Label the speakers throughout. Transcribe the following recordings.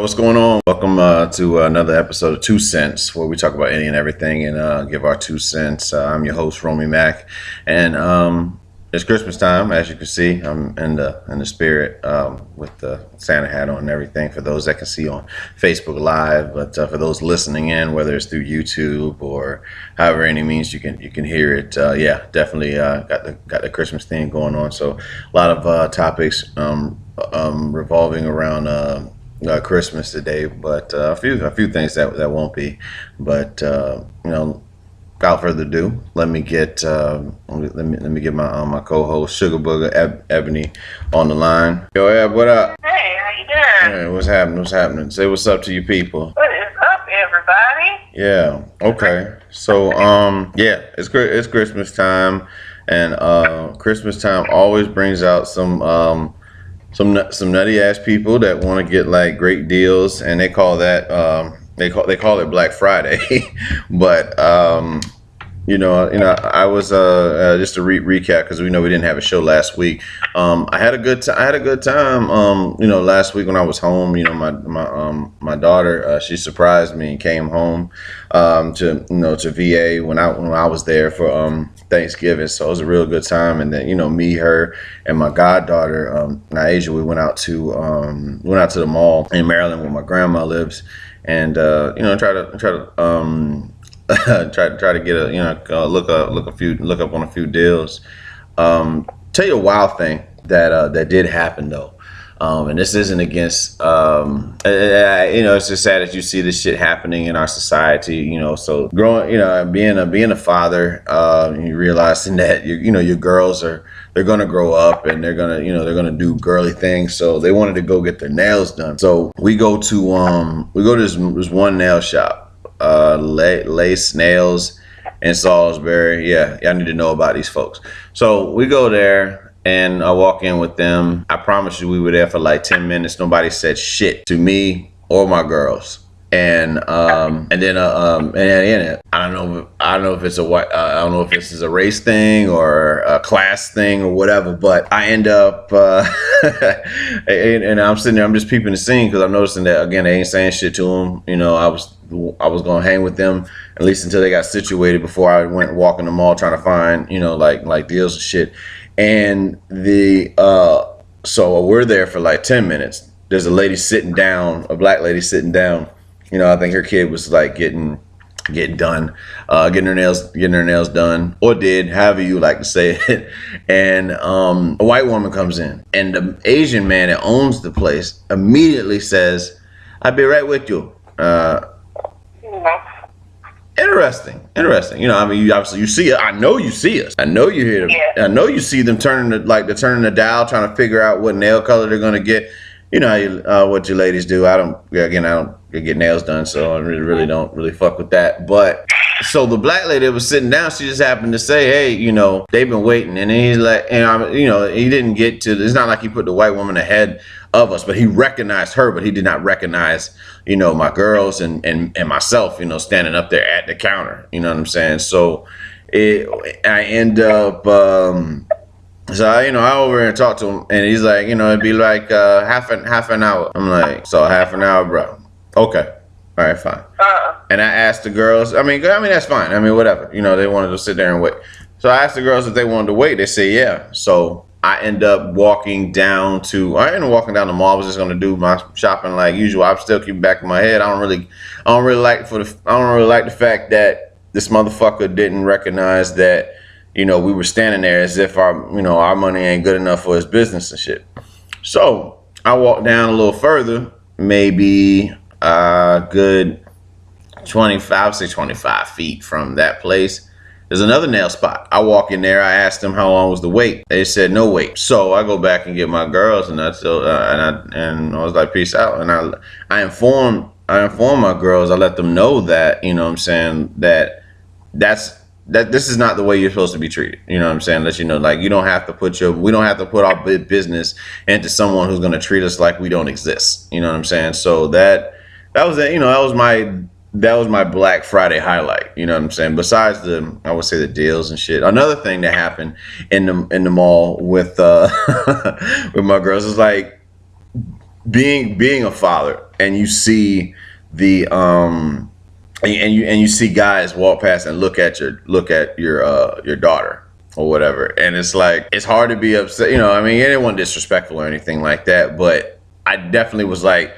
Speaker 1: what's going on? Welcome to another episode of 2 Cents, where we talk about any and everything and give our 2 cents. I'm your host, Romy Mack, and it's Christmas time. As you can see, I'm in the spirit with the Santa hat on and everything. For those that can see on Facebook Live, but for those listening in, whether it's through YouTube or however any means you can hear it, yeah, definitely got the Christmas theme going on. So a lot of topics revolving around Christmas today, but a few things that won't be. But without further ado, let me get my co-host Sugar Booger Ebony on the line. Yo, Eb, what up?
Speaker 2: Hey, how you doing?
Speaker 1: Hey, what's happening? What's happening? Say what's up to you people.
Speaker 2: What is up, everybody?
Speaker 1: Yeah. Okay. So yeah, it's Christmas time, and Christmas time always brings out some nutty ass people that want to get like great deals, and they call that they call it Black Friday. But I was just to recap, because we didn't have a show last week. I had a good time. Last week when I was home, my daughter, she surprised me and came home to VA when I was there for Thanksgiving. So it was a real good time. And then me, her, and my goddaughter Naija, we went out to the mall in Maryland where my grandma lives, and try to try to get look up on a few deals. Tell you a wild thing that did happen though. And this isn't against, it's just sad that you see this shit happening in our society, so growing, being a father, you realizing that your girls they're going to grow up and they're going to do girly things. So they wanted to go get their nails done. So we go to this one nail shop, Lace Nails in Salisbury. Yeah, y'all need to know about these folks. So we go there, and I walk in with them. I promise you, we were there for like 10 minutes. Nobody said shit to me or my girls. And then I don't know if it's I don't know if this is a race thing or a class thing or whatever. But I end up and I'm sitting there. I'm just peeping the scene, because I'm noticing that again they ain't saying shit to them. I was gonna hang with them at least until they got situated before I went walking the mall trying to find like deals and shit. And so we're there for like 10 minutes. There's a lady sitting down, a black lady sitting down. I think her kid was like getting done, getting her nails done, or did, however you like to say it. And a white woman comes in, and the Asian man that owns the place immediately says, "I'll be right with you." Interesting. You obviously you see it. I know you see us. I know you hear them.
Speaker 2: Yeah.
Speaker 1: I know you see them turning the dial, trying to figure out what nail color they're gonna get. What you ladies do. I don't get nails done, so I really don't really fuck with that. But so the black lady that was sitting down, she just happened to say, "Hey, they've been waiting," and he's like, he didn't get to. It's not like he put the white woman ahead of us, but he recognized her, but he did not recognize, my girls and myself, standing up there at the counter. You know what I'm saying? So I end up. So I over and talk to him, and he's like, it'd be like half an hour. I'm like, so half an hour, bro. Okay, all right, fine. And I asked the girls. I mean that's fine. I mean whatever. They wanted to sit there and wait. So I asked the girls if they wanted to wait. They say yeah. So I end up walking down the mall. I was just gonna do my shopping like usual. I'm still keeping back in my head. I don't really like the fact that this motherfucker didn't recognize that. We were standing there as if our money ain't good enough for his business and shit. So I walked down a little further, maybe a good 25 feet from that place. There's another nail spot. I walk in there. I asked them how long was the wait. They said no wait. So I go back and get my girls, and I was like, peace out. And I informed my girls. I let them know that that this is not the way you're supposed to be treated. You know what I'm saying? Let you know, like, we don't have to put our business into someone who's going to treat us like we don't exist. You know what I'm saying? So that was it. That was my Black Friday highlight. You know what I'm saying? Besides the deals and shit. Another thing that happened in the mall with with my girls is like being a father. and you see the and you see guys walk past and look at your daughter or whatever, and it's like it's hard to be upset. I mean, anyone disrespectful or anything like that, but I definitely was like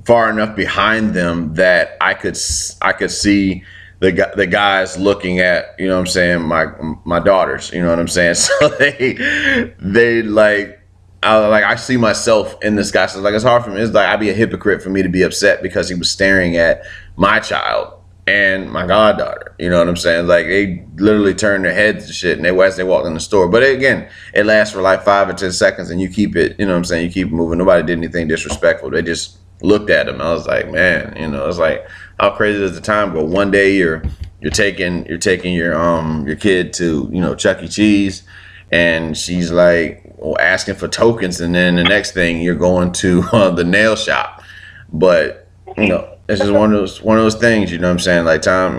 Speaker 1: far enough behind them that I could see the guys looking at, what I'm saying, my daughters, you know what I'm saying? So they like, I see myself in this guy. So like, it's hard for me. It's like, I'd be a hypocrite for me to be upset because he was staring at my child and my goddaughter, you know what I'm saying? Like, they literally turned their heads and shit, and as they walked in the store. But again, it lasts for like 5 or 10 seconds, and you keep it, you know what I'm saying? You keep moving. Nobody did anything disrespectful. They just looked at him. I was like, man, it's like, how crazy does the time go? One day you're taking your kid to, Chuck E. Cheese, and she's like asking for tokens, and then the next thing you're going to the nail shop. But it's just one of those things, you know what I'm saying? Like time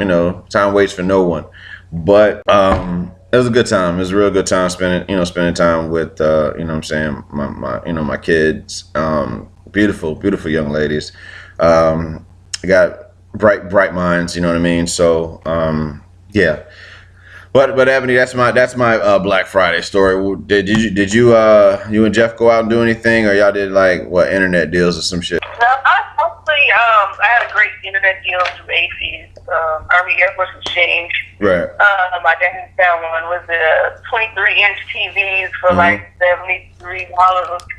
Speaker 1: waits for no one. But it was a good time. It was a real good time spending time with what I'm saying, my kids. Beautiful young ladies. Got bright minds, you know what I mean? So yeah. But Ebony, that's my Black Friday story. Did you and Jeff go out and do anything, or y'all did like internet deals or some shit?
Speaker 2: No, I had a great internet deal through ACs, Army Air Force Exchange.
Speaker 1: Right.
Speaker 2: My dad found one was a 23-inch TVs for like $73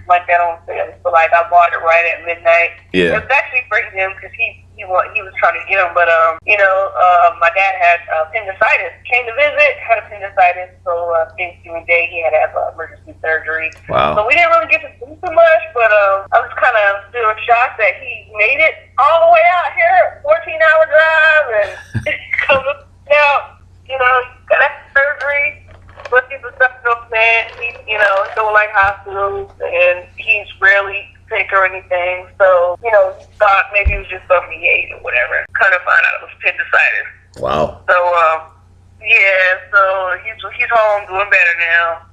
Speaker 2: like that on sale. So like I bought it right at midnight.
Speaker 1: Yeah.
Speaker 2: It was actually for him because he was trying to get them, but my dad had appendicitis. Came to visit, had appendicitis, so Thanksgiving Day he had to have emergency surgery.
Speaker 1: Wow.
Speaker 2: So we didn't really get to do too much, but I was kind of still shocked that he made it all the way out here, 14-hour drive, and comes out, got that surgery. But he's a stuff man. He, don't like hospitals, and he's rarely sick or anything. So, thought maybe it was just something he ate or whatever. Kind of find out it was appendicitis.
Speaker 1: Wow.
Speaker 2: So, so he's home doing better now.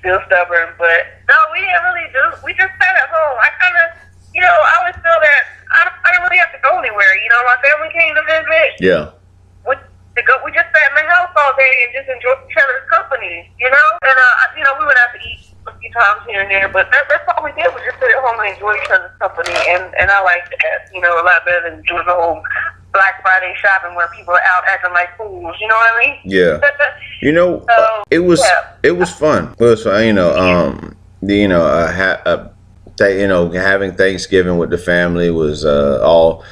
Speaker 2: Still stubborn, but no, we didn't really do. We just sat at home. I kind of, I always feel that I didn't really have to go anywhere. My family came to visit.
Speaker 1: Yeah.
Speaker 2: We just sat in the house all day and just enjoyed each other's company, and we went out to eat a few times here and there, but that's all we did was just sit at home and enjoy each other's company, and I like that, a lot better than doing the whole Black Friday shopping where people are out acting like fools, you know what I mean?
Speaker 1: Yeah. It was fun. It was fun. Having Thanksgiving with the family was all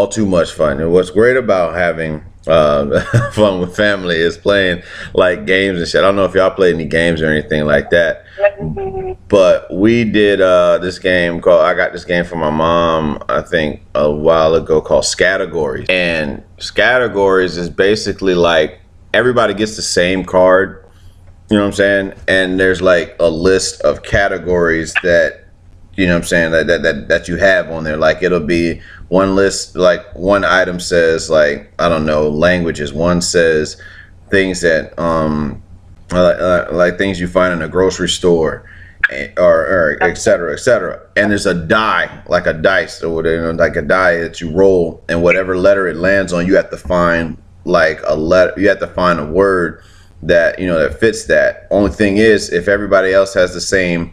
Speaker 1: too much fun. And what's great about having fun with family is playing like games and shit. I don't know if y'all played any games or anything like that, but we did this game I got this game from my mom, I think a while ago, called Scattergories. And Scattergories is basically like everybody gets the same card, you know what I'm saying? And there's like a list of categories that, you know what I'm saying, that you have on there. Like it'll be one list, like one item says like, I don't know, languages. One says things that like things you find in a grocery store, or et cetera, et cetera. And there's a die, like a dice, or whatever, like a die that you roll, and whatever letter it lands on, you have to find like a letter. You have to find a word that that fits that. Only thing is, if everybody else has the same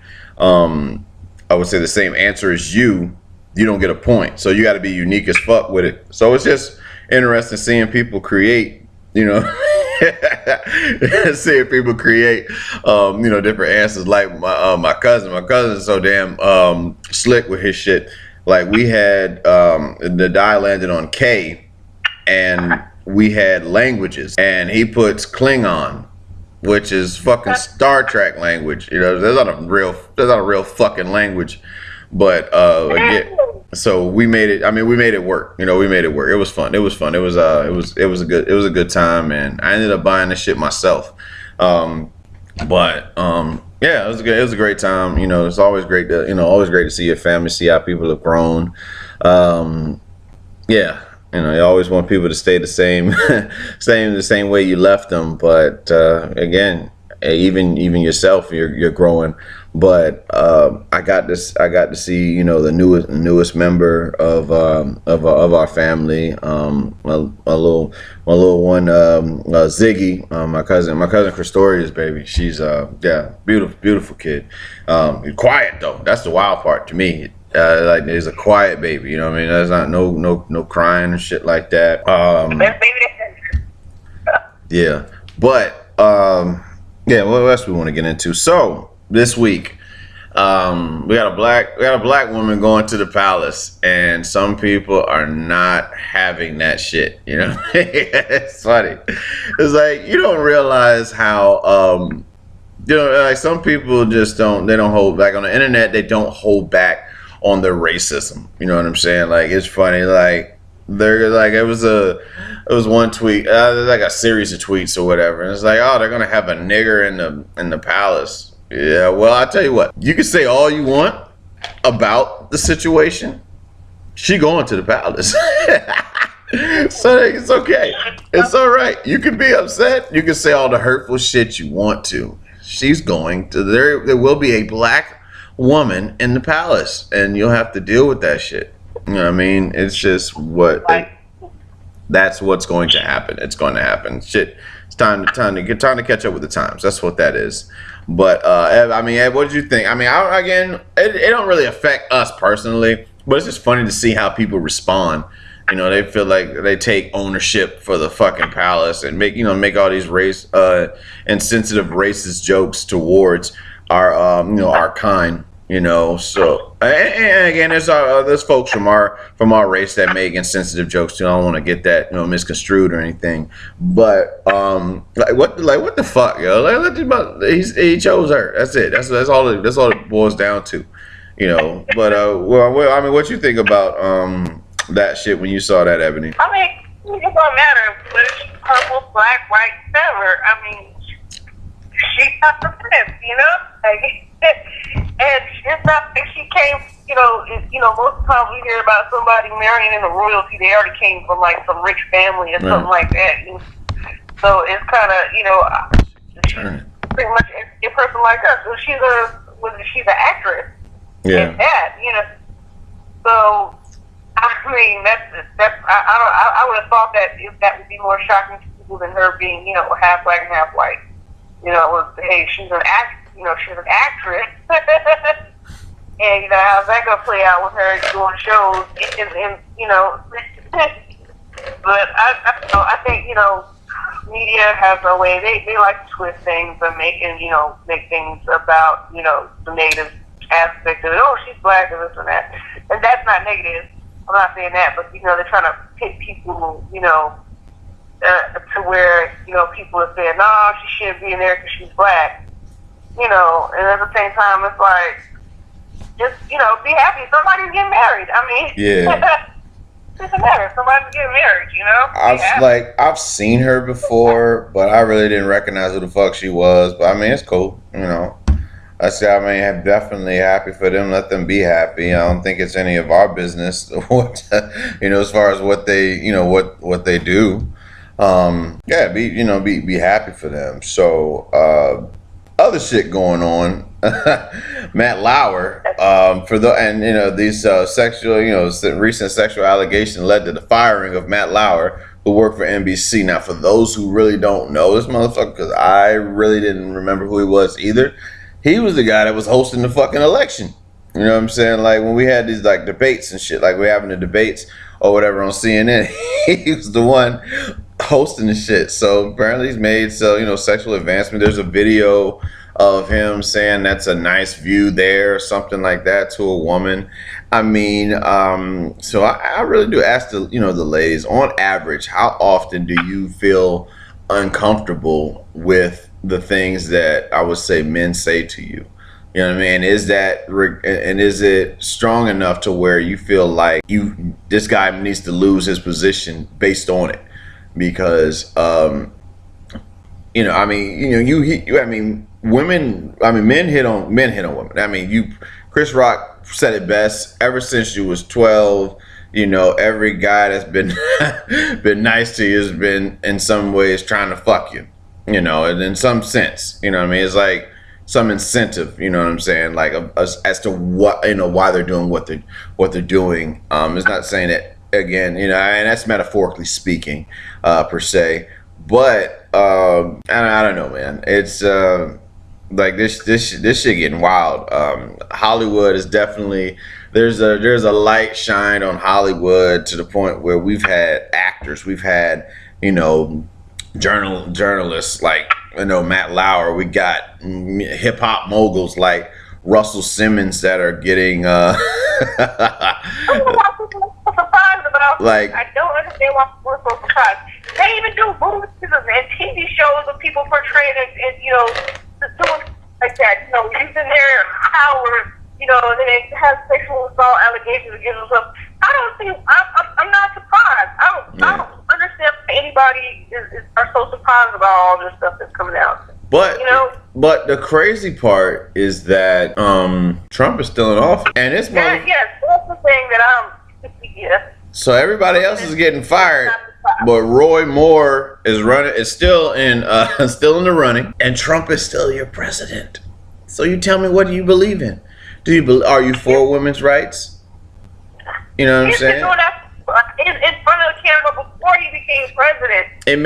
Speaker 1: I would say the same answer as you don't get a point. So you got to be unique as fuck with it. So it's just interesting seeing people create, seeing people create, different answers. Like my cousin is so damn slick with his shit. Like we had the die landed on K, and we had languages, and he puts Klingon, which is fucking Star Trek language. That's not a real fucking language. But again, so we made it. I mean, we made it work. We made it work. It was fun. It was a good time, and I ended up buying this shit myself. Yeah, it was good. It was a great time. It's always great to see your family, see how people have grown. Yeah. You always want people to stay the same, the same way you left them. But again, even yourself, you're growing. But I got to see, you know, the newest member of our family, my little one, Ziggy, my cousin Christoria's baby. She's beautiful kid. Quiet though. That's the wild part to me. Like, there's a quiet baby, you know what I mean? There's not no crying and shit like that.
Speaker 2: Best baby
Speaker 1: Yeah, but yeah, what else we want to get into? So this week, we got a black woman going to the palace, and some people are not having that shit. You know, it's funny. It's like, you don't realize how you know, like, some people just don't hold back on the internet. They don't hold back on their racism. You know what I'm saying? Like, it's funny. Like, they're like, it was one tweet, there's like a series of tweets or whatever, and it's like, oh, they're gonna have a nigger in the palace. Yeah, well, I tell you what, you can say all you want about the situation. She going to the palace. So it's okay. It's all right. You can be upset. You can say all the hurtful shit you want to. She's going to, there will be a black woman in the palace, and you'll have to deal with that shit. You know what I mean? It's just that's what's going to happen. It's going to happen. Shit. It's time to catch up with the times. That's what that is. But Ev, I mean, Ed, what did you think? I mean, it don't really affect us personally, but it's just funny to see how people respond. You know, they feel like they take ownership for the fucking palace and make all these race insensitive racist jokes towards our our kind. You know, so and again, there's folks from our race that make insensitive jokes too. I don't want to get that, you know, misconstrued or anything. But what the fuck, yo? He chose her. That's it. That's all it boils down to. You know. But well, I mean, what you think about that shit when you saw that, Ebony?
Speaker 2: I mean, it don't matter whether she's purple, black, white, whatever. I mean, she got the prince, you know? Like, and it's not like she came, you know, most of the time we hear about somebody marrying in the royalty, they already came from like some rich family or something like that. So it's kind of, you know, she's pretty much a person like us. So she's an actress.
Speaker 1: Yeah.
Speaker 2: And that, you know. So I mean, I would have thought that that would be more shocking to people than her being, you know, half black and half white. You know, hey, she's an actress. And, you know, how's that going to play out with her doing shows? And you know, but I think, you know, media has a way, they like to twist things and make things about, you know, the negative aspect of it. Oh, she's black and this and that. And that's not negative. I'm not saying that, but, you know, they're trying to pick people, you know, to where, you know, people are saying, no, she shouldn't be in there because she's black. You know, and at the same time, it's like, just, you know, be happy. Somebody's getting married. I mean,
Speaker 1: yeah.
Speaker 2: It doesn't matter. Somebody's getting married, you know?
Speaker 1: I've seen her before, but I really didn't recognize who the fuck she was. But I mean, it's cool, you know. I'm definitely happy for them. Let them be happy. I don't think it's any of our business what, you know, as far as what they, you know, what they do. Yeah, be happy for them. So, other shit going on. Matt Lauer, these recent sexual allegation led to the firing of Matt Lauer, who worked for NBC. Now, for those who really don't know this motherfucker, because I really didn't remember who he was either, he was the guy that was hosting the fucking election. You know what I'm saying? Like, when we had these like debates and shit, like we're having the debates or whatever on CNN, he was the one hosting the shit. So apparently he's made sexual advancement. There's a video of him saying that's a nice view there or something like that to a woman. I mean, so I really do ask the ladies, on average, how often do you feel uncomfortable with the things that I would say men say to you? You know what I mean? Is it strong enough to where you feel like this guy needs to lose his position based on it? Because men hit on women. I mean, Chris Rock said it best. Ever since you was 12, you know, every guy that's been been nice to you has been in some ways trying to fuck you. you know, and in some sense, you know what I mean? It's like some incentive, you know what I'm saying? Like as to what, you know, why they're doing what they're doing. It's not saying that, again, you know, and that's metaphorically speaking, per se. But I don't know, man. It's like this shit getting wild. Hollywood is definitely, there's a light shine on Hollywood to the point where we've had actors, we've had, you know, journalists like, you know, Matt Lauer. We got hip hop moguls like Russell Simmons that are getting
Speaker 2: I'm surprised about.
Speaker 1: like,
Speaker 2: I don't understand why we're so surprised. They even do movies and TV shows of people portraying and you know, doing like that. You know, using their power. You know, and then they have sexual assault allegations against them. I don't think I'm not surprised. I don't understand why anybody are so surprised about all this stuff that's coming out.
Speaker 1: but
Speaker 2: You know?
Speaker 1: but the crazy part is that Trump is still in office, and it's
Speaker 2: Yes, that's the thing that yeah.
Speaker 1: so everybody else is getting fired. But Roy Moore is still in the running, and Trump is still your president. So you tell me, what do you believe in? Are you for women's rights? You know what I'm saying?
Speaker 2: In front of the camera before he became president.
Speaker 1: It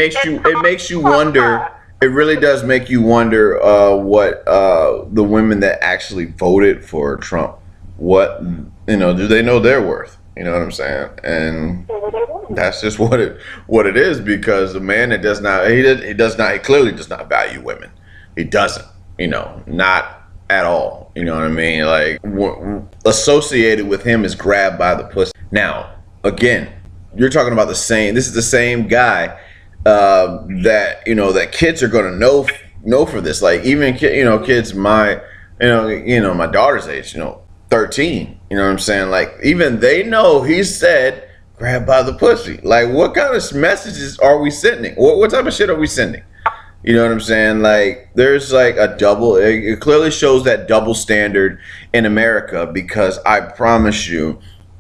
Speaker 1: makes you wonder. It really does make you wonder what the women that actually voted for Trump, what, you know, do they know their worth? You know what I'm saying? And that's just what it is, because the man that he clearly does not value women. He doesn't, you know, not at all. You know what I mean? Like, associated with him is grabbed by the pussy. Now, again, you're talking about this is the same guy that, you know, that kids are going to know for this. Like, even kids my daughter's age, you know, 13, you know what I'm saying? Like, even they know he said grabbed by the pussy. Like, what kind of messages are we sending? What type of shit are we sending? You know what I'm saying? Like, there's like it clearly shows that double standard in America, because I promise you,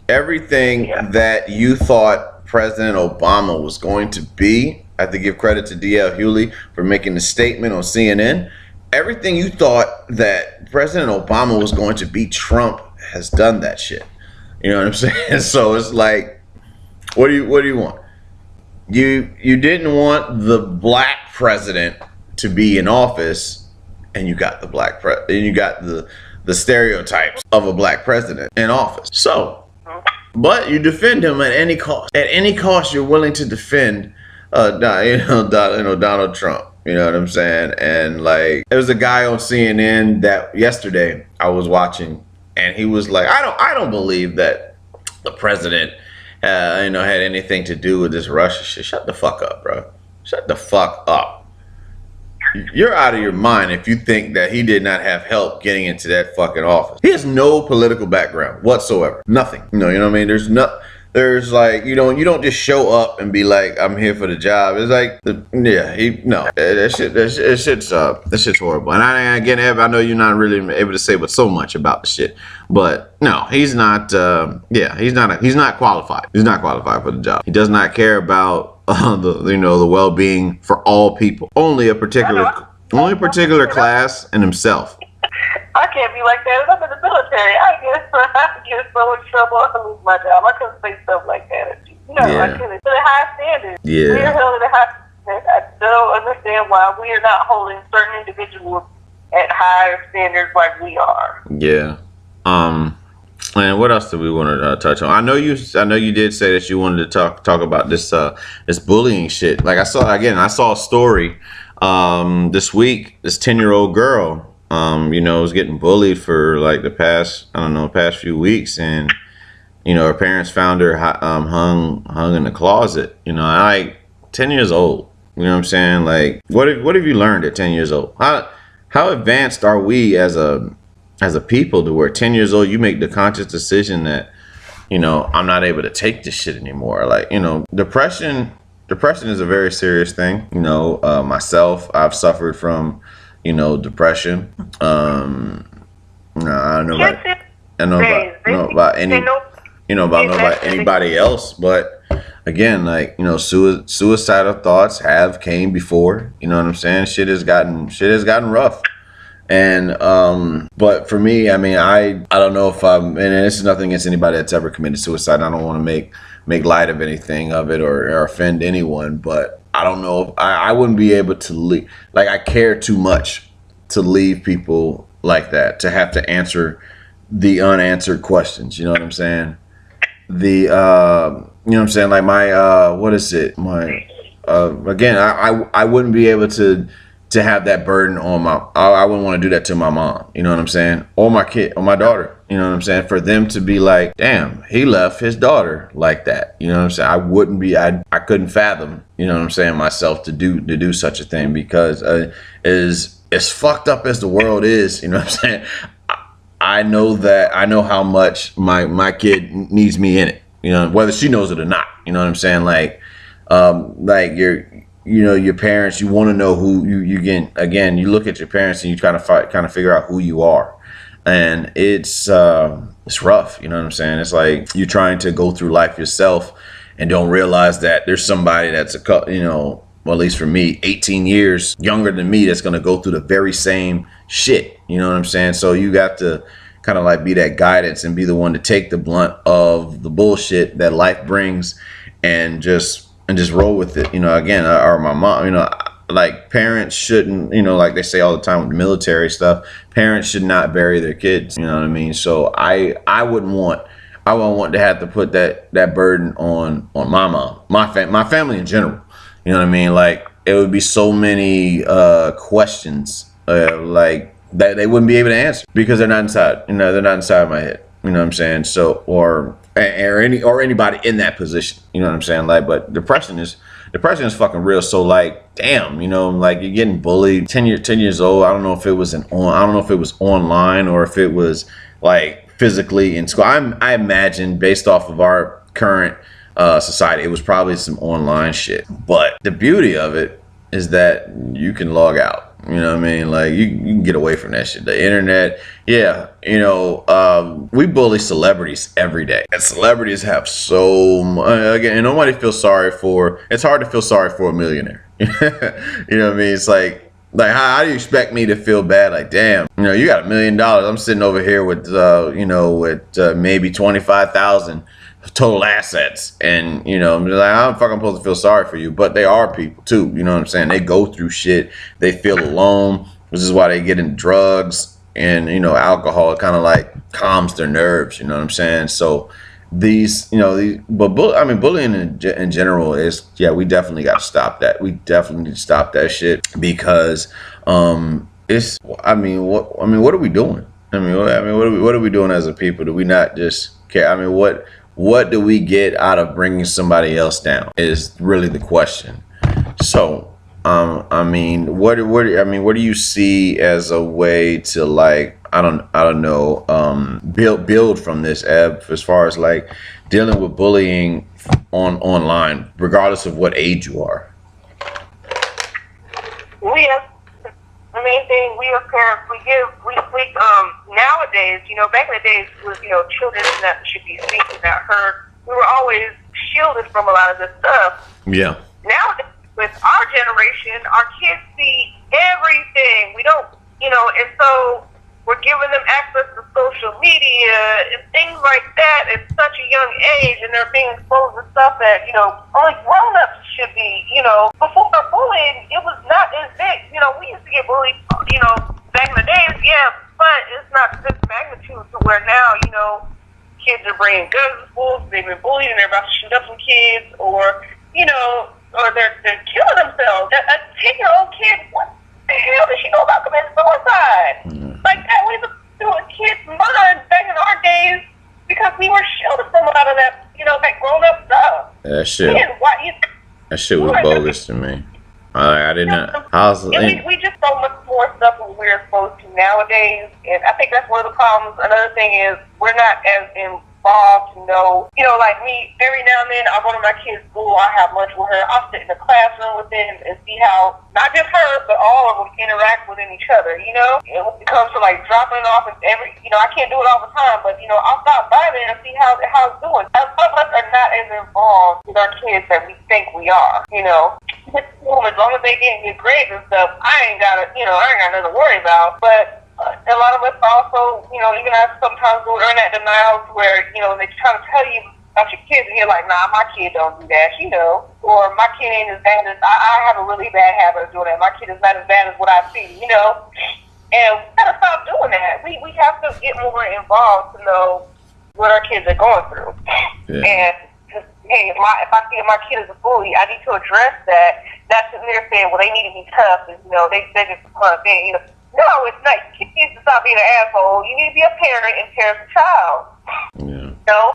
Speaker 1: everything that you thought President Obama was going to be, I have to give credit to D.L. Hewley for making the statement on CNN. Everything you thought that President Obama was going to be, Trump has done that shit. You know what I'm saying? So it's like, what do you want? You didn't want the black president to be in office, and you got you got the stereotypes of a black president in office. So, but you defend him at any cost. At any cost, you're willing to defend, Donald Trump. You know what I'm saying? And like, there was a guy on CNN that yesterday I was watching, and he was like, I don't believe that the president, had anything to do with this Russia shit. Shut the fuck up, bro. Shut the fuck up. You're out of your mind if you think that he did not have help getting into that fucking office. He has no political background whatsoever. Nothing. You know what I mean? There's like, you don't just show up and be like, I'm here for the job. It's like, that shit's horrible. And I know you're not really able to say but so much about the shit, but no, he's not. He's not qualified. He's not qualified for the job. He does not care about the well-being for all people. Only a particular class and himself.
Speaker 2: I can't be like that. I'm in the military. I get so much trouble. I lose my job. I couldn't say stuff like that. I couldn't. To the high standards. Yeah. We're held at a high standard. I don't understand why we are not holding certain individuals at higher standards like we are. Yeah.
Speaker 1: And what else do we want to touch on? I know you did say that you wanted to talk about this bullying shit. Like, I saw a story this week. This 10-year-old girl, was getting bullied for like the past few weeks, and her parents found her hung in the closet. Like 10 years old. You know what I'm saying? Like, what have you learned at 10 years old? How advanced are we as a people to where 10 years old you make the conscious decision that I'm not able to take this shit anymore? Like, depression is a very serious thing. Myself, I've suffered from depression. I don't know about anybody else, but again, like, you know, suicidal thoughts have came before. You know what I'm saying? Shit has gotten rough. And but for me, I mean, I don't know if I'm, and this is nothing against anybody that's ever committed suicide. I don't want to make light of anything of it, or offend anyone, but I don't know if I wouldn't be able to leave. Like, I care too much to leave people like that, to have to answer the unanswered questions. You know what I'm saying? You know what I'm saying? Like, my what is it? My again, I wouldn't be able to have that burden on I wouldn't want to do that to my mom, you know what I'm saying? Or my kid, or my daughter, you know what I'm saying? For them to be like, damn, he left his daughter like that, you know what I'm saying? I couldn't fathom, you know what I'm saying, myself to do such a thing, because as fucked up as the world is, you know what I'm saying? I know how much my kid needs me in it, you know, whether she knows it or not, you know what I'm saying? Like your parents, you want to know who you get. Again, you look at your parents and you kind of figure out who you are, and it's rough. You know what I'm saying? It's like you're trying to go through life yourself and don't realize that there's somebody that's well, at least for me, 18 years younger than me, that's going to go through the very same shit. You know what I'm saying? So you got to kind of like be that guidance and be the one to take the blunt of the bullshit that life brings, and just roll with it, you know. Again, or my mom, you know, like, parents shouldn't, you know, like they say all the time with the military stuff, parents should not bury their kids, you know what I mean? So I wouldn't want to have to put that burden on my mom, my family in general, you know what I mean? Like, it would be so many questions like that they wouldn't be able to answer, because they're not inside, you know, they're not inside my head, you know what I'm saying? So, or anybody in that position, you know what I'm saying? Like, but depression is fucking real. So, like, damn, you know, like, you're getting bullied, 10 years old. I don't know if it was online, or if it was like physically in school. I imagine, based off of our current society, it was probably some online shit. But the beauty of it is that you can log out. You know what I mean? Like, you can get away from that shit. The internet, yeah, you know, we bully celebrities every day. And celebrities have so much, again, and nobody feels sorry for, it's hard to feel sorry for a millionaire. You know what I mean? It's like how do you expect me to feel bad? Like, damn, you know, you got $1 million. I'm sitting over here with, you know, with maybe 25,000 total assets, and, you know, I'm like, I'm fucking supposed to feel sorry for you. But they are people too, you know what I'm saying? They go through shit, they feel alone, which is why they get into drugs and, you know, alcohol. It kind of like calms their nerves, you know what I'm saying? So bullying in general is, yeah, we definitely got to stop that. We definitely need to stop that shit, because it's, what are we doing? What are we doing as a people? Do we not just care? I mean, what do we get out of bringing somebody else down is really the question. So, what do you see as a way to, like, I don't know, build from this, Eb, as far as, like, dealing with bullying online, regardless of what age you are?
Speaker 2: The main thing, we as parents, we nowadays, you know, back in the days was, you know, children that should be seen and not heard. We were always shielded from a lot of this stuff.
Speaker 1: Yeah.
Speaker 2: Nowadays, with our generation, our kids see everything. We don't, you know, and so we're giving them access to social media and things like that at such a young age, and they're being exposed to stuff that, you know, only grown-ups should be, you know. Before bullying, it was not as big. You know, we used to get bullied, you know, back in the days, yeah, but it's not this magnitude to where now, you know, kids are bringing guns to schools, they've been bullied and they're about to shoot up some kids, or, you know, or they're killing themselves. A 10-year-old kid, what the hell does she know about committing suicide? Like, that was through a kid's mind back in our days, because we were shielded from a lot of that, you know, that grown-up stuff.
Speaker 1: That shit was bogus to me. I didn't know.
Speaker 2: We just so much more stuff than we're exposed to nowadays, and I think that's one of the problems. Another thing is we're not as involved to know, like me, every now and then I'll go to my kid's school, I'll have lunch with her, I'll sit in the classroom with them and see how, not just her, but all of them interact within each other, And when it comes to like dropping it off and I can't do it all the time, but I'll stop by there and see how it's doing. Some of us are not as involved with our kids that we think we are, As long as they get good grades and stuff, I ain't got nothing to worry about, but a lot of us also, even I sometimes go internet denials where, they try to tell you about your kids and you're like, nah, my kid don't do that, or my kid ain't as bad as, I have a really bad habit of doing that. My kid is not as bad as what I see, And we gotta stop doing that. We have to get more involved to know what our kids are going through.
Speaker 1: Yeah.
Speaker 2: And, hey, if I see my kid is a bully, I need to address that. Not sitting there saying, well, they need to be tough, and, they said it's a fun thing, No, it's not. Kids need to stop being an asshole. You need to be a parent and parent the child.
Speaker 1: Yeah.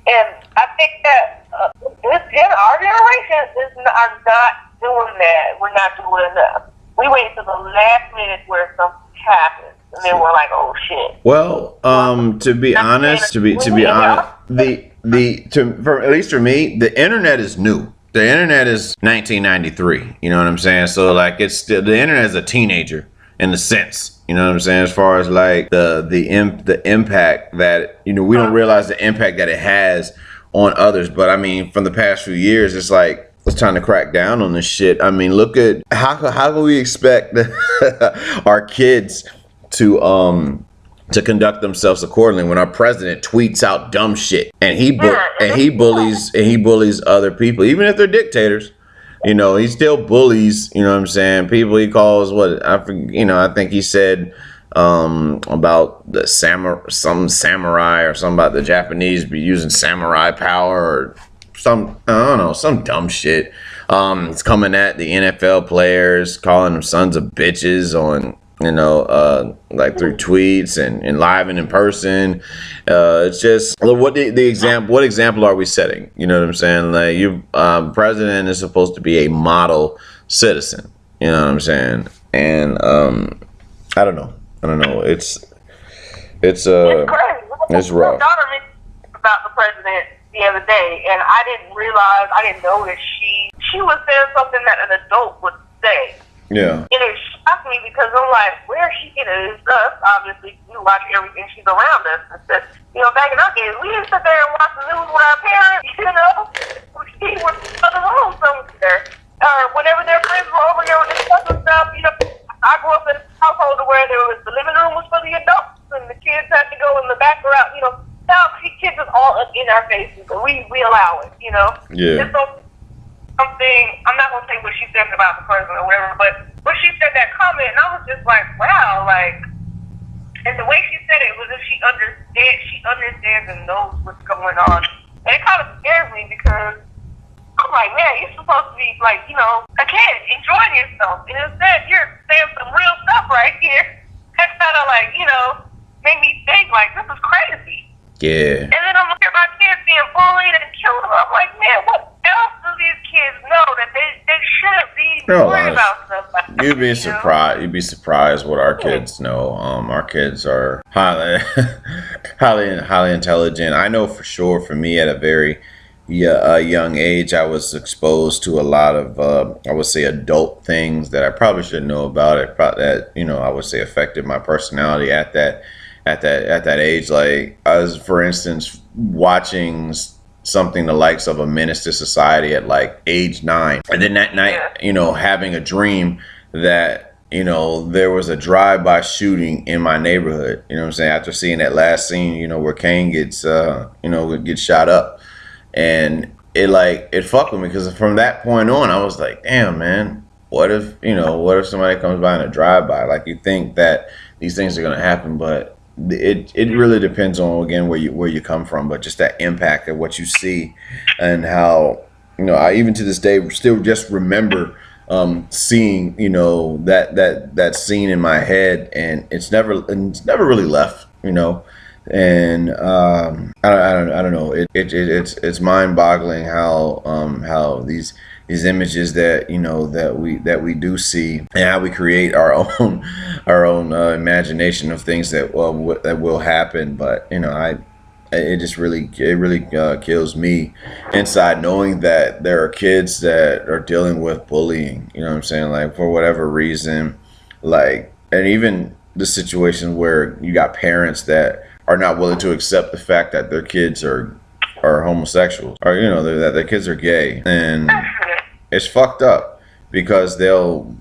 Speaker 2: And I think that our generation are not doing that. We're not doing enough. We wait till the last minute where something happens, and then we're like, oh shit.
Speaker 1: Well, to be honest, at least for me, the internet is new. The internet is 1993. You know what I'm saying? So like, it's still, the internet is a teenager in the sense. You know what I'm saying? As far as like the impact that, we don't realize the impact that it has on others. But I mean, from the past few years, it's like, it's time to crack down on this shit. I mean, look at how can we expect our kids to conduct themselves accordingly when our president tweets out dumb shit and he bullies other people, even if they're dictators. He still bullies, you know what I'm saying, people. He calls I think he said about the samurai or something about the Japanese be using samurai power or some dumb shit. It's coming at the NFL players, calling them sons of bitches on, like through tweets and live and in person. It's just what example are we setting? You know what I'm saying? Like president is supposed to be a model citizen. You know what I'm saying? And I don't know. It's
Speaker 2: crazy.
Speaker 1: It's rough.
Speaker 2: My daughter mentioned about the president the other day, and I didn't know that she was saying something that an adult would say.
Speaker 1: Yeah.
Speaker 2: And it shocked me because I'm like, where is she getting this stuff? Obviously, we watch everything she's around us. And said, back in our days, we didn't sit there and watch the news with our parents, We were in the room somewhere. Or whenever their friends were over here with discussing stuff, I grew up in a household where the living room was for the adults and the kids had to go in the back or out, Now, kids is all up in our faces, but we allow it,
Speaker 1: Yeah.
Speaker 2: And so, something, I'm not going to say what she said about the president or whatever, but when she said that comment, and I was just like, wow, and the way she said it was if she understands and knows what's going on. And it kind of scares me because I'm like, man, you're supposed to be a kid, enjoying yourself. And instead, you're saying some real stuff right here. That kind of made me think, this is crazy.
Speaker 1: Yeah.
Speaker 2: And then I'm looking at my kids being bullied and killed. I'm like, man, what else do these kids know that they shouldn't be worried about stuff like that?
Speaker 1: You'd be surprised. You'd be surprised what our kids know. Our kids are highly intelligent. I know for sure. For me, at a very young age, I was exposed to a lot of I would say adult things that I probably should know about. That I would say affected my personality at that age. Like, I was, for instance, watching something the likes of A Menace to Society at like age 9, and then that night, having a dream that there was a drive-by shooting in my neighborhood. You know what I'm saying? After seeing that last scene, where Kane gets gets shot up, and it fucked with me, because from that point on, I was like, damn, man, what if somebody comes by in a drive-by? Like, you think that these things are gonna happen, but it really depends on, again, where you come from, but just that impact of what you see, and how I even to this day still just remember seeing that scene in my head, and it's never really left, and I don't know, it's mind-boggling how these images that we do see, and how we create our own imagination of things that will happen. But I it really kills me inside knowing that there are kids that are dealing with bullying. You know what I'm saying? Like for whatever reason, like, and even the situation where you got parents that are not willing to accept the fact that their kids are homosexuals, or that their kids are gay, and it's fucked up because they'll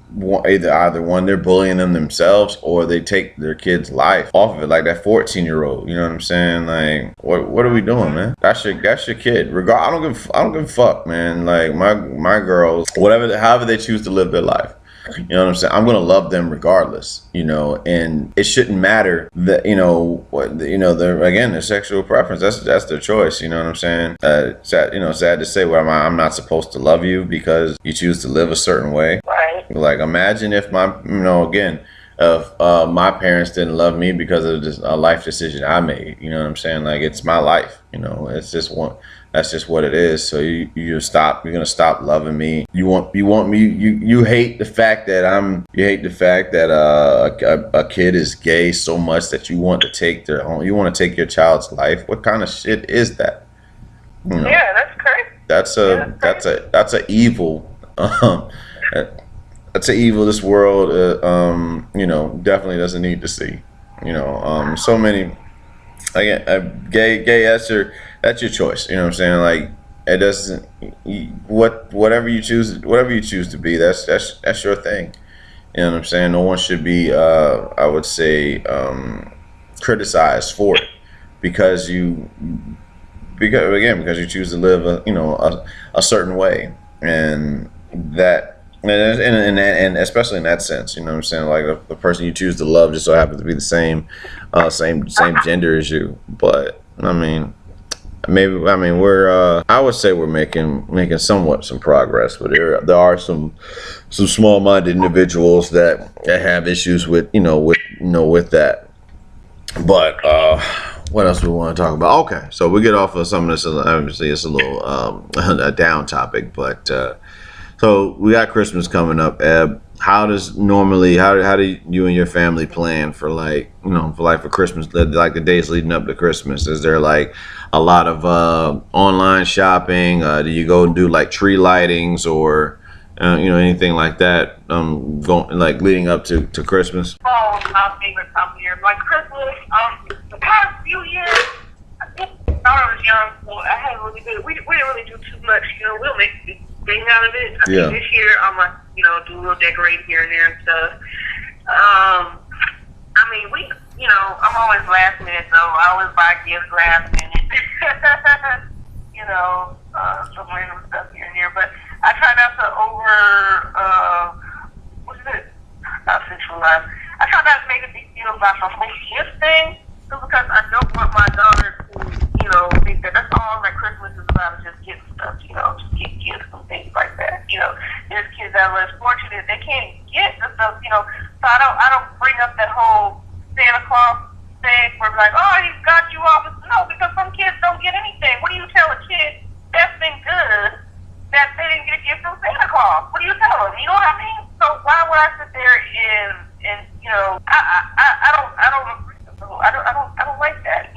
Speaker 1: either one, they're bullying them themselves, or they take their kid's life off of it, like that 14-year-old. You know what I'm saying? Like, what are we doing, man? That's your kid. I don't give a fuck, man. Like my girls, however they choose to live their life. You know what I'm saying? I'm gonna love them regardless, and it shouldn't matter that their sexual preference. That's their choice. You know what I'm saying? Sad to say, well, I'm not supposed to love you because you choose to live a certain way.
Speaker 2: Right.
Speaker 1: Like, imagine if if my parents didn't love me because of a life decision I made. You know what I'm saying? Like, it's my life. It's just one. That's just what it is. So you're gonna stop loving me. You hate the fact that a kid is gay so much that you want to take you want to take your child's life. What kind of shit is that?
Speaker 2: Yeah, that's crazy.
Speaker 1: That's a evil. That's an evil this world definitely doesn't need to see. So many, again, gay, that's your choice. You know what I'm saying? Like, it doesn't, whatever you choose to be, that's your thing. You know what I'm saying? No one should be I would say criticized for it because you choose to live a certain way, and especially in that sense, you know what I'm saying? Like, the person you choose to love just so happens to be the same gender as you. But we're I would say we're making somewhat some progress, but there are some small-minded individuals that have issues with with that. But what else we want to talk about? Okay, so we get off of some of this. Obviously, it's a little a down topic, but so we got Christmas coming up. Eb, how do you and your family plan for for Christmas, like the days leading up to Christmas? Is there like a lot of online shopping? Do you go and do like tree lightings or anything like that? Leading up to Christmas.
Speaker 2: Oh, my favorite time of year, like Christmas. The past few years, I think when I was young, so I hadn't really been. We didn't really do too much. We'll make a big thing out of it. I think this year I'm like, do a little decorating here and there and stuff. I'm always last minute, so I always buy gifts last minute. Some random stuff here and there. But I try not to not centralize. I try not to make a big deal about the whole gift thing, because I don't want my daughter to, think that that's all that Christmas is about, is just gift stuff, just get gifts and things like that. There's kids that are less fortunate, they can't get the stuff, so I don't bring up that whole Santa Claus thing where like, oh, he's got you all this. No, because some kids don't get anything. What do you tell a kid that's been good that they didn't get a gift from Santa Claus? What do you tell them? You know what I mean? So why would I sit there and I don't like that,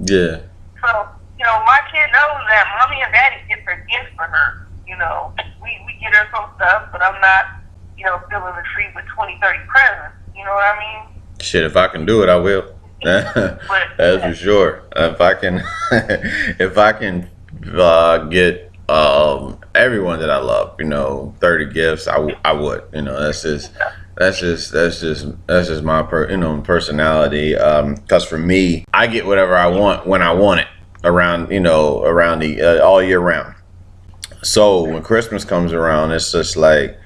Speaker 1: Yeah.
Speaker 2: So, my kid knows that mommy and daddy get their gifts for her. We get her some stuff, but I'm not, filling the tree with 20, 30 presents. You know what I mean?
Speaker 1: Shit, if I can do it, I will. That's for sure. If I can get everyone that I love, 30 gifts, I would. That's just my personality. Because for me, I get whatever I want when I want it around the all year round. So when Christmas comes around, it's just like,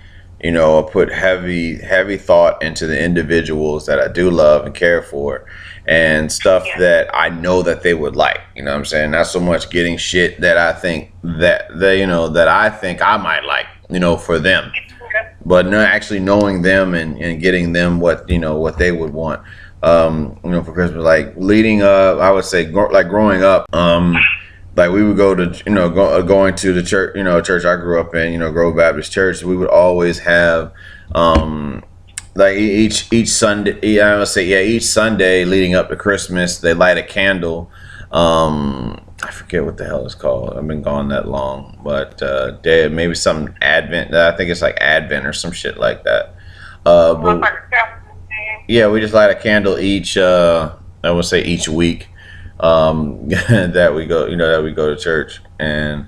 Speaker 1: I put heavy thought into the individuals that I do love and care for, and stuff that I know that they would like. You know what I'm saying? Not so much getting shit that I think that I might like, for them, but no, actually knowing them and getting them what they would want, for Christmas. Like leading up, I would say, like growing up, like we would go to, going to the church, church I grew up in, Grove Baptist Church. We would always have, like each Sunday, each Sunday leading up to Christmas, they light a candle I forget what the hell it's called. I've been gone that long, but dead maybe some Advent. I think it's like Advent or some shit like that. But yeah, we just light a candle each. I would say each week that we go. That we go to church, and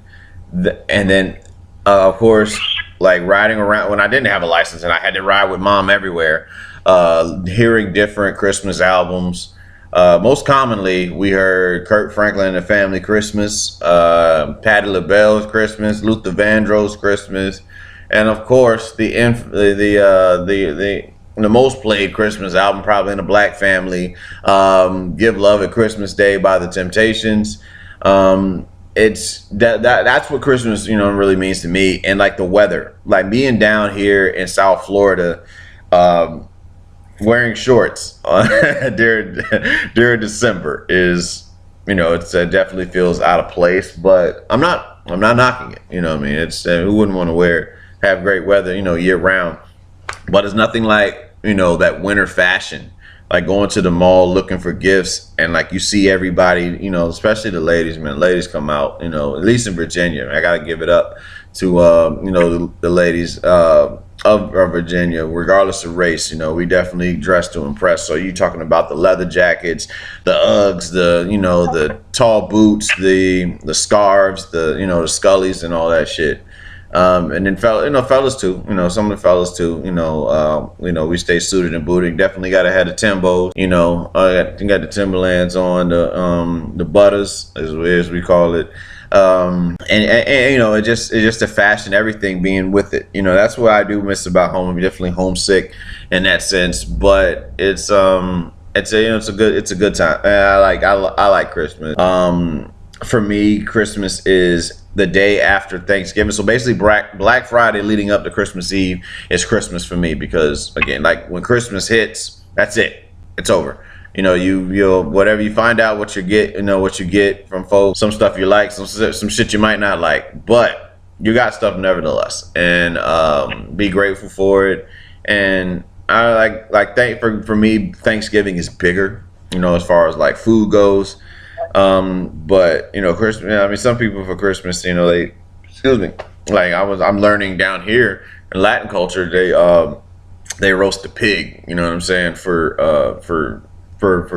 Speaker 1: then of course, like riding around when I didn't have a license and I had to ride with mom everywhere, hearing different Christmas albums. Most commonly, we heard Kirk Franklin and the Family Christmas, Patti LaBelle's Christmas, Luther Vandross Christmas, and of course the most played Christmas album probably in the Black family, "Give Love at Christmas Day" by the Temptations. It's that's what Christmas really means to me, and like the weather, like being down here in South Florida. Wearing shorts during December is, it's definitely feels out of place, but I'm not knocking it. You know what I mean? It's who wouldn't want to have great weather, year round, but it's nothing like, that winter fashion, like going to the mall looking for gifts and like you see everybody, especially the ladies, man, ladies come out, at least in Virginia. I got to give it up to, the ladies, of Virginia, regardless of race. We definitely dress to impress. So you talking about the leather jackets, the Uggs, the tall boots, the scarves, the Scullies and all that shit. And then fellas too. Some of the fellas too. We stay suited and booted. Definitely got to have the Timbos. I got the Timberlands on, the Butters as we call it. And it's just the fashion, everything being with it. That's what I do miss about home. I'm definitely homesick in that sense, but it's a good time. I like Christmas. For me, Christmas is the day after Thanksgiving. So basically, Black Friday leading up to Christmas Eve is Christmas for me, because again, like when Christmas hits, that's it. It's over. You'll whatever you find out what you get, what you get from folks. Some stuff you like, some shit you might not like, but you got stuff nevertheless, and be grateful for it. And I for me, Thanksgiving is bigger, as far as like food goes. But Christmas. I mean, some people for Christmas, they, excuse me, like I'm learning down here in Latin culture, they roast a pig. You know what I'm saying, for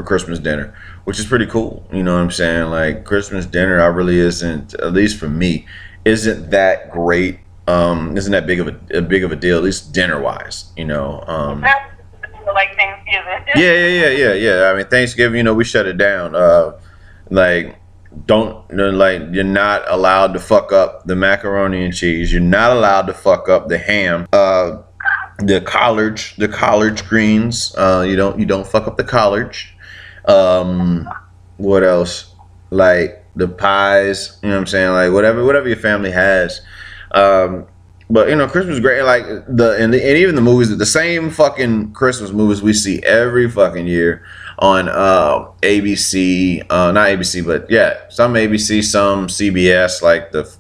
Speaker 1: Christmas dinner, which is pretty cool. You know what I'm saying? Like Christmas dinner, I really isn't, at least for me, isn't that great. Isn't that big of a deal, at least dinner wise.
Speaker 2: Like Thanksgiving.
Speaker 1: Yeah. I mean, Thanksgiving, we shut it down. You're not allowed to fuck up the macaroni and cheese. You're not allowed to fuck up the ham. The collard greens. You don't fuck up the collard. What else? Like the pies. You know what I'm saying? Like whatever your family has. But Christmas is great. Like and even the movies, the same fucking Christmas movies we see every fucking year on ABC. Not ABC, but yeah, some ABC, some CBS, like the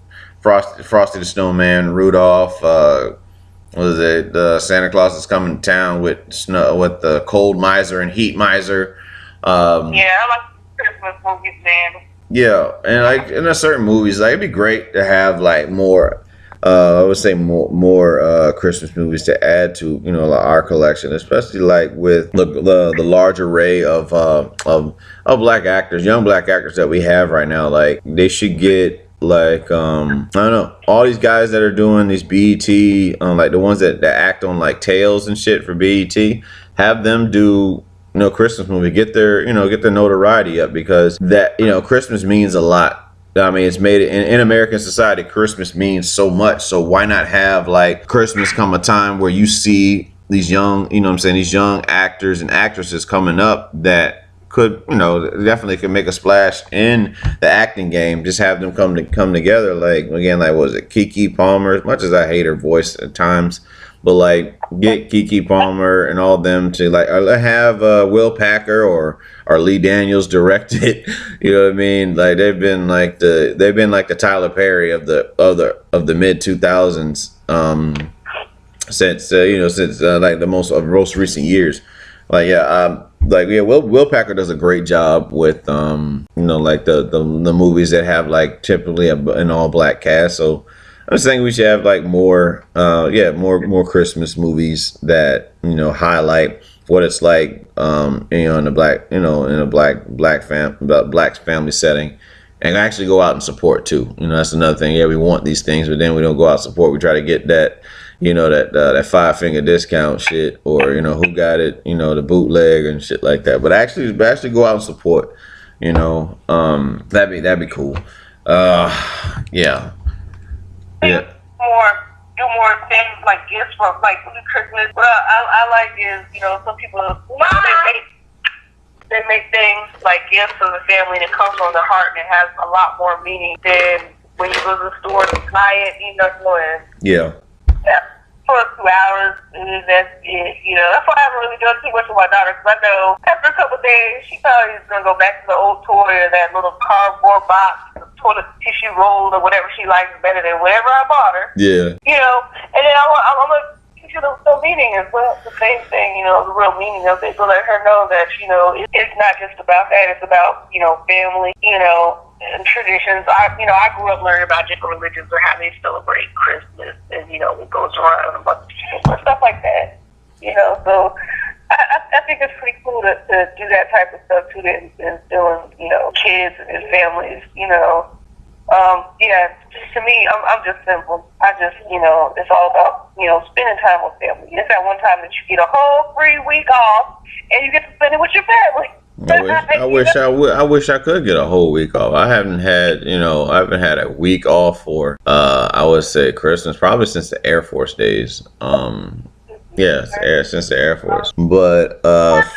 Speaker 1: Frosty the Snowman, Rudolph. What is it? The Santa Claus is coming to town with the Cold Miser and Heat Miser.
Speaker 2: I like Christmas movies, man.
Speaker 1: Yeah, and like in a certain movies, like it'd be great to have like more. I would say more Christmas movies to add to our collection, especially like with the large array of black actors, young black actors that we have right now. Like they should get. Like I don't know, all these guys that are doing these BET, like the ones that act on like Tales and shit for BET, have them do Christmas movie, get their notoriety up, because that Christmas means a lot. I mean, it's made it in American society. Christmas means so much. So why not have like Christmas come a time where you see these young, these young actors and actresses coming up that could, definitely could make a splash in the acting game. Just have them come together. Like again, like what was it, Keke Palmer? As much as I hate her voice at times, but like get Keke Palmer and all them to like have Will Packer or Lee Daniels direct it. You know what I mean? Like they've been like the Tyler Perry of the mid 2000s since like the most recent years. Will Packer does a great job with like the movies that have like typically an all black cast. So I'm saying we should have like more Christmas movies that highlight what it's like in a black family setting, and actually go out and support too. That's another thing. Yeah, we want these things, but then we don't go out and support. We try to get that that 5-finger discount shit, or who got it, the bootleg and shit like that. But actually go out and support. That'd be cool. Yeah.
Speaker 2: Do more things like gifts for like Christmas. What I like is some people they make things like gifts for the family that comes from the heart, and it has a lot more meaning than when you go to the store and buy it.
Speaker 1: Yeah.
Speaker 2: For a few hours, and that's it. That's why I haven't really done too much with my daughter, because I know after a couple of days, she probably is going to go back to the old toy or that little cardboard box, the toilet tissue roll, or whatever she likes better than whatever I bought her.
Speaker 1: Yeah.
Speaker 2: And then I'm going to teach her the meaning as well. The same thing, the real meaning of it, to let her know that, it's not just about that. It's about, family, and traditions. I grew up learning about different religions or how they celebrate Christmas, and what goes around and stuff like that. So I think it's pretty cool to do that type of stuff too, and instilling kids and families. To me, I'm just simple. I just it's all about spending time with family. It's that one time that you get a whole free week off, and you get to spend it with your family.
Speaker 1: I wish I could get a whole week off. I haven't had a week off for I would say Christmas, probably since the Air Force days. Since the Air Force. But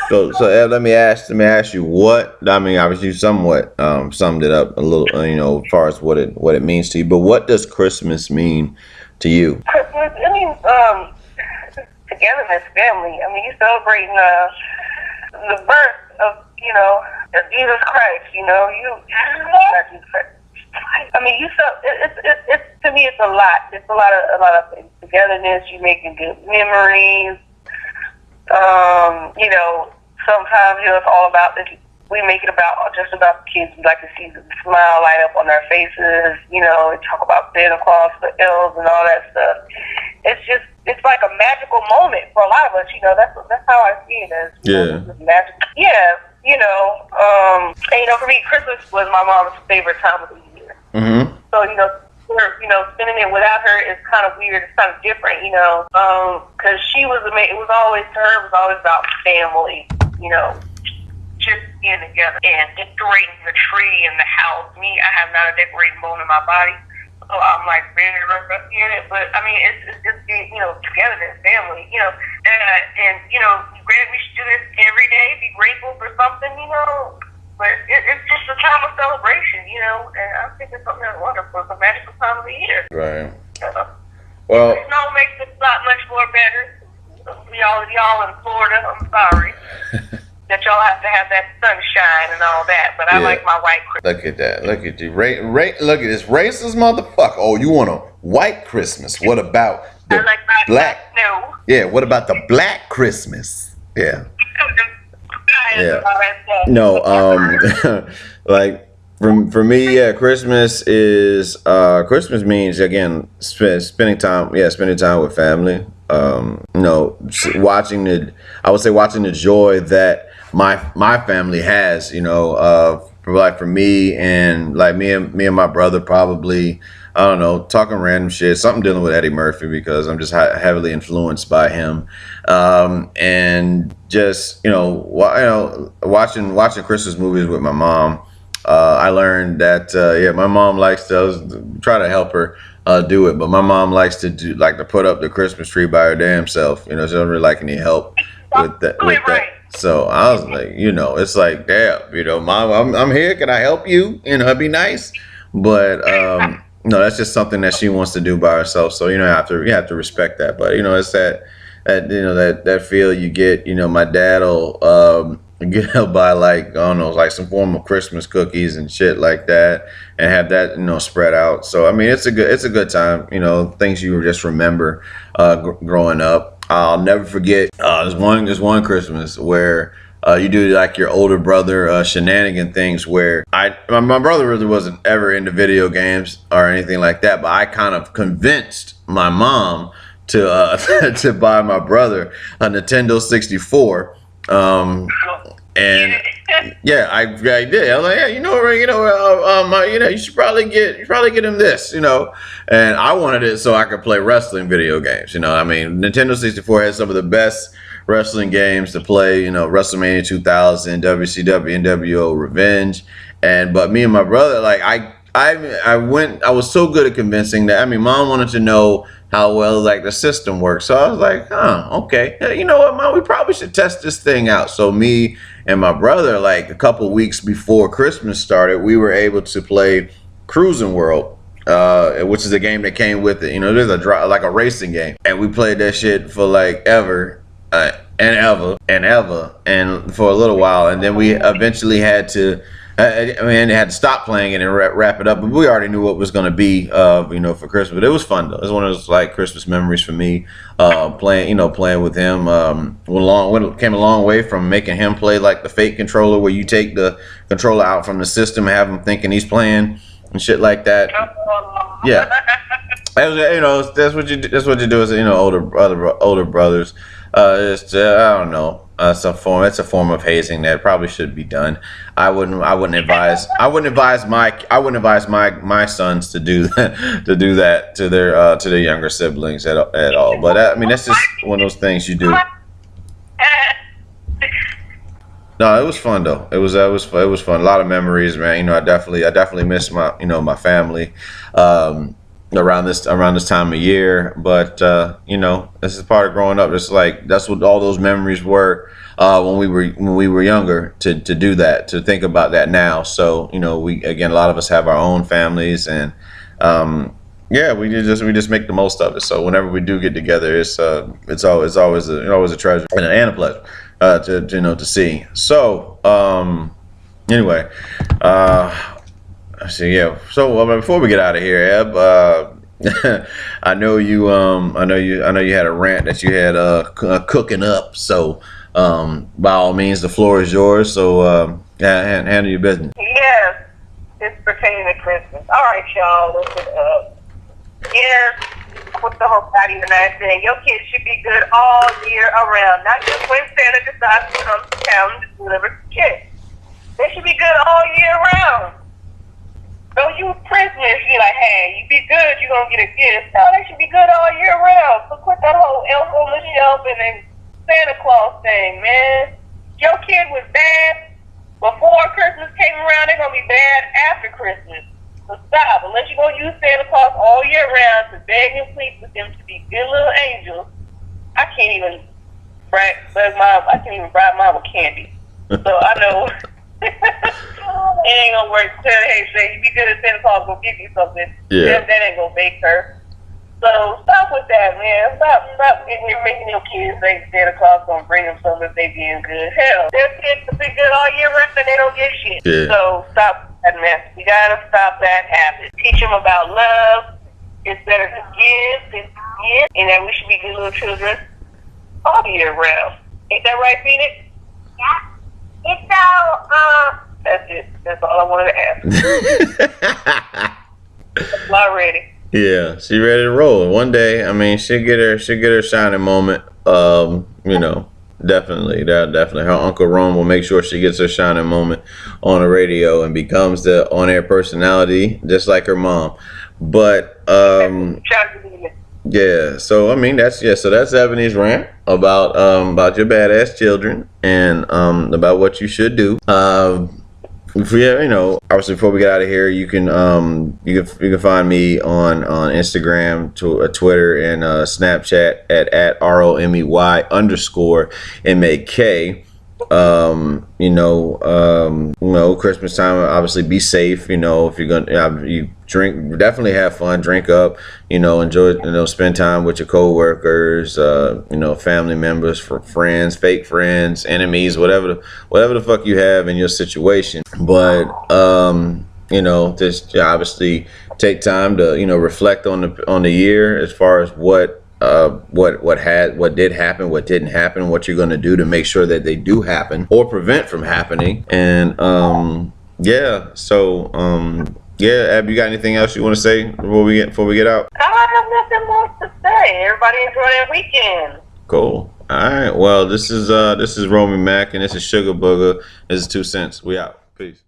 Speaker 1: so Ed, let me ask you what, obviously you somewhat summed it up a little, as far as what it means to you. But what does Christmas mean to you?
Speaker 2: Christmas, it means togetherness, family. You celebrating the birth of Jesus Christ. It's to me, it's a lot. It's a lot of things. Togetherness. You making good memories. Sometimes it's all about this. We make it just about the kids. We like to see the smile light up on their faces. We talk about Santa Claus, the elves, and all that stuff. It's like a magical moment for a lot of us. That's how I see it as. Magic. Yeah. For me, Christmas was my mom's favorite time of the year.
Speaker 1: Mm-hmm.
Speaker 2: So, spending it without her is kind of weird. It's kind of different, because she was amazing. It was always about family, just being together and decorating the tree in the house. Me, I have not a decorating bone in my body, so I'm like very rusty in it. But it's just being, togetherness, family, and granted, we should do this every day. Be grateful for something, But it's just a time of celebration, and I think it's something that's wonderful. It's a magical time of the year.
Speaker 1: Right. Well,
Speaker 2: snow makes it not much more better. Y'all in Florida, I'm sorry that y'all have to have that sunshine and all that. But I like my white Christmas.
Speaker 1: Look at that. Look at you. Look at this racist motherfucker. Oh, you want a white Christmas? What about the black?
Speaker 2: No.
Speaker 1: Yeah. What about the black Christmas? Yeah. No, like for me, Christmas means again spending time with family. Watching the joy that my family has. For me and like me and my brother probably. I don't know, talking random shit, something dealing with Eddie Murphy because I'm just heavily influenced by him, and just watching Christmas movies with my mom. I learned that my mom likes to try to help her do it, but my mom likes to put up the Christmas tree by her damn self. She doesn't really like any help with that. So I was like, it's like, damn, Mom, I'm here. Can I help you? It'd be nice, but. No, that's just something that she wants to do by herself. So you have to respect that. But it's that feel you get. My dad will get up by like some form of Christmas cookies and shit like that, and have that spread out. So it's a good time. Things you just remember growing up. I'll never forget. There's one Christmas where you do like your older brother shenanigan things where my brother really wasn't ever into video games or anything like that, but I kind of convinced my mom to to buy my brother a Nintendo 64. And yeah, I did. I was like, yeah, you should probably get him this, And I wanted it so I could play wrestling video games. I mean, Nintendo 64 has some of the best wrestling games to play. WrestleMania 2000, WCW, NWO, Revenge, but me and my brother, like I was so good at convincing that. I mean, Mom wanted to know how well like the system works, so I was like, okay, you know what, Mom, we probably should test this thing out. So me and my brother, like a couple weeks before Christmas started, we were able to play Cruising World, which is a game that came with it. There's like a racing game, and we played that shit for like ever and ever and for a little while, and then we eventually had to. They had to stop playing it and wrap it up, but we already knew what it was going to be, for Christmas. But it was fun though. It was one of those like Christmas memories for me, playing with him. Came a long way from making him play like the fake controller, where you take the controller out from the system and have him thinking he's playing and shit like that. Yeah, that's what you do as older brothers. I don't know. It's a form of hazing that probably should be done. I wouldn't advise my sons to do that to their younger siblings at all. But I mean, that's just one of those things you do. No, it was fun though. It was fun. A lot of memories, man. I definitely miss my my family around this time of year. But this is part of growing up. It's like that's what all those memories were when we were younger. To do that, to think about that now. So a lot of us have our own families, and we just make the most of it. So whenever we do get together, it's always a treasure and a pleasure to see. So anyway, so before we get out of here, Eb, I know you had a rant that you had cooking up. So by all means, the floor is yours. So handle your business.
Speaker 2: Yes, it's pertaining to Christmas. All right, y'all, listen up. Yes, what the whole body and I saying, your kids should be good all year around, not just when Santa decides to come to town to deliver gifts. They should be good all year round. So you Christmas, you're like, hey, you be good, you're going to get a gift. No, they should be good all year round. So quit that whole elf on the shelf and then Santa Claus thing, man. Your kid was bad before Christmas came around, they're going to be bad after Christmas. So stop. Unless you're going to use Santa Claus all year round to beg and plead with them to be good little angels, I can't even bribe mine with candy. So I know it ain't gonna work. Say you be good at Santa Claus, gonna give you something.
Speaker 1: Yeah.
Speaker 2: That ain't gonna make her. So stop with that, man. Stop making your kids think Santa Claus gonna bring them something if they being good. Hell, their kids can be good all year round and they don't get shit.
Speaker 1: Yeah.
Speaker 2: So stop that mess. You gotta stop that habit. Teach them about love. It's better to give than to get, and that we should be good little children all year round. Ain't that right, Phoenix? Yeah. It's so, that's it. That's all I wanted to ask. Already.
Speaker 1: Yeah, she ready to roll. One day, I mean, she'll get her shining moment. Definitely. Her Uncle Rome will make sure she gets her shining moment on the radio and becomes the on-air personality, just like her mom. But yeah. So I mean, that's Ebony's rant about your badass children and about what you should do. Obviously, before we get out of here, you can find me on Instagram, Twitter, and Snapchat at ROMEY_MAK. Christmas time, obviously be safe. If you're gonna you drink, definitely have fun, drink up, enjoy, spend time with your coworkers, family members, friends, fake friends, enemies, whatever the fuck you have in your situation. But just obviously take time to reflect on the year as far as what what did happen, what didn't happen, what you're going to do to make sure that they do happen or prevent from happening. And yeah, so yeah, Ab, you got anything else you want to say before we get out?
Speaker 2: I have nothing more to say. Everybody enjoy their weekend.
Speaker 1: Cool. All right. Well, this is Roman Mack, and this is Sugar Booger. This is 2 Cents. We out. Peace.